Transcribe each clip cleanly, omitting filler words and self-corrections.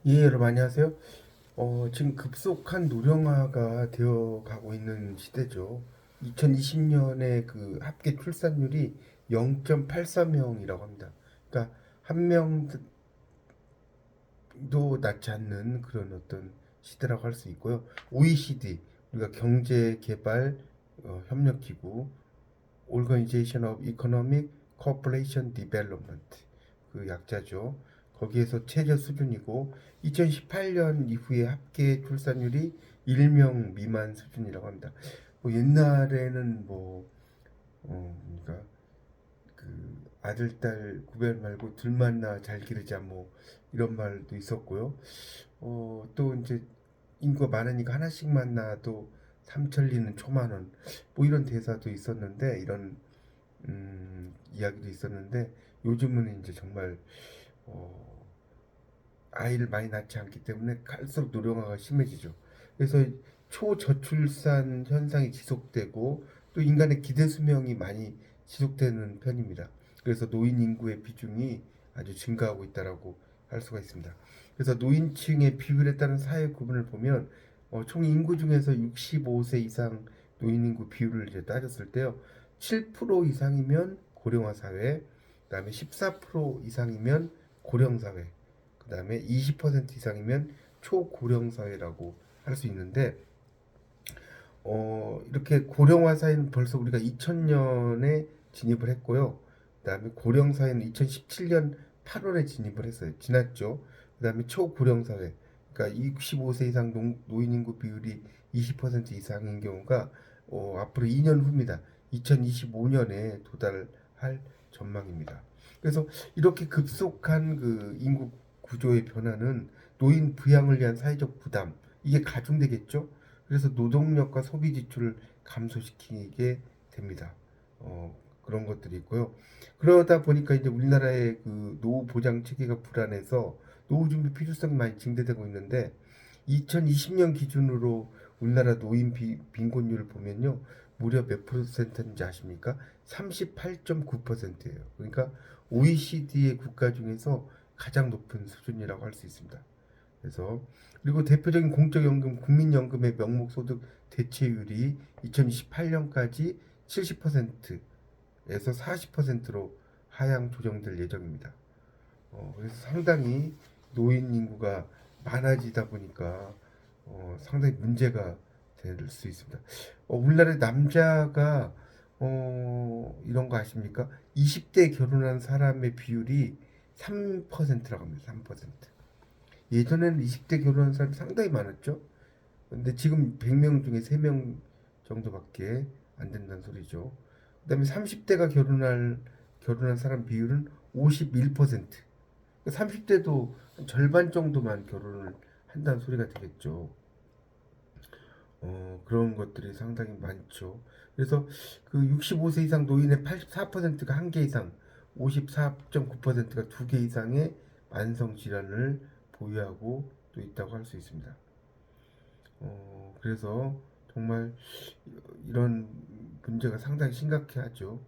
예, 여러분 안녕하세요. 지금 급속한 노령화가 되어 가고 있는 시대죠. 2020년에 그 합계 출산율이 0.84명이라고 합니다. 그러니까 한 명도 낳지 않는 그런 어떤 시대라고 할 수 있고요. OECD, 우리가 경제개발 협력기구, Organization of Economic Cooperation Development, 그 약자죠. 거기에서 최저 수준이고 2018년 이후에 합계 출산율이 1명 미만 수준이라고 합니다. 뭐 옛날에는 그러니까 그 아들 딸 구별 말고 둘만 낳아 잘 기르자 뭐 이런 말도 있었고요. 또 이제 인구가 많으니까 하나씩만 낳아도 삼천리는 초만원 뭐 이런 대사도 있었는데 이런 이야기도 있었는데 요즘은 이제 정말 어, 아이를 많이 낳지 않기 때문에 갈수록 노령화가 심해지죠. 그래서 초저출산 현상이 지속되고 또 인간의 기대 수명이 많이 지속되는 편입니다. 그래서 노인 인구의 비중이 아주 증가하고 있다라고 할 수가 있습니다. 그래서 노인층의 비율에 따른 사회 구분을 보면 총 인구 중에서 65세 이상 노인 인구 비율을 이제 따졌을 때요. 7% 이상이면 고령화 사회, 그다음에 14% 이상이면 고령 사회, 그다음에 20% 이상이면 초고령 사회라고 할 수 있는데 이렇게 고령화 사회는 벌써 우리가 2000년에 진입을 했고요. 그다음에 고령 사회는 2017년 8월에 진입을 했어요. 지났죠. 그다음에 초고령 사회, 그러니까 65세 이상 노인 인구 비율이 20% 이상인 경우가 앞으로 2년 후입니다. 2025년에 도달할 전망입니다. 그래서 이렇게 급속한 그 인구 구조의 변화는 노인 부양을 위한 사회적 부담, 이게 가중되겠죠. 그래서 노동력과 소비 지출을 감소시키게 됩니다. 그런 것들이 있고요. 그러다 보니까 이제 우리나라의 그 노후 보장 체계가 불안해서 노후 준비 필요성이 많이 증대되고 있는데 2020년 기준으로 우리나라 노인 빈곤율을 보면요. 무려 몇 퍼센트인지 아십니까? 38.9%예요. 그러니까 OECD의 국가 중에서 가장 높은 수준이라고 할 수 있습니다. 그래서 그리고 대표적인 공적연금 국민연금의 명목소득 대체율이 2028년까지 70%에서 40%로 하향 조정될 예정입니다. 그래서 상당히 노인 인구가 많아지다 보니까 상당히 문제가 될 수 있습니다. 우리나라 남자가 이런 거 아십니까? 20대 결혼한 사람의 비율이 3%라고 합니다. 3%. 예전에는 20대 결혼한 사람이 상당히 많았죠. 근데 지금 100명 중에 3명 정도밖에 안 된다는 소리죠. 그다음에 30대가 결혼한 사람 비율은 51%. 30대도 절반 정도만 결혼을 한다는 소리가 되겠죠. 그런 것들이 상당히 많죠. 그래서 그 65세 이상 노인의 84%가 한 개 이상, 54.9%가 두 개 이상의 만성 질환을 보유하고 또 있다고 할 수 있습니다. 그래서 정말 이런 문제가 상당히 심각해하죠.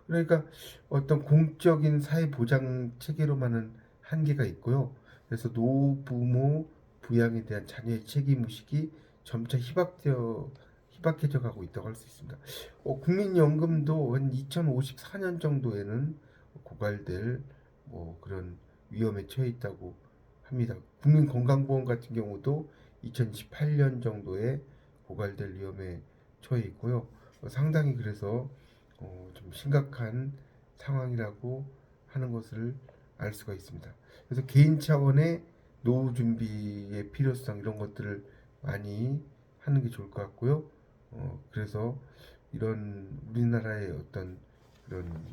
그러니까 어떤 공적인 사회 보장 체계로만은 한계가 있고요. 그래서 노부모 부양에 대한 자녀의 책임 의식이 점차 희박해져 가고 있다고 할 수 있습니다. 국민연금도 한 2054년 정도에는 고갈될 그런 위험에 처해 있다고 합니다. 국민건강보험 같은 경우도 2028년 정도에 고갈될 위험에 처해 있고요. 상당히 그래서 좀 심각한 상황이라고 하는 것을 알 수가 있습니다. 그래서 개인 차원의 노후 준비의 필요성 이런 것들을 많이 하는 게 좋을 것 같고요. 그래서 이런 우리나라의 어떤 그런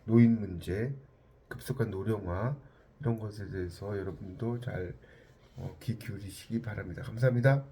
노인 문제, 급속한 노령화 이런 것에 대해서 여러분도 잘 귀 기울이시기 바랍니다. 감사합니다.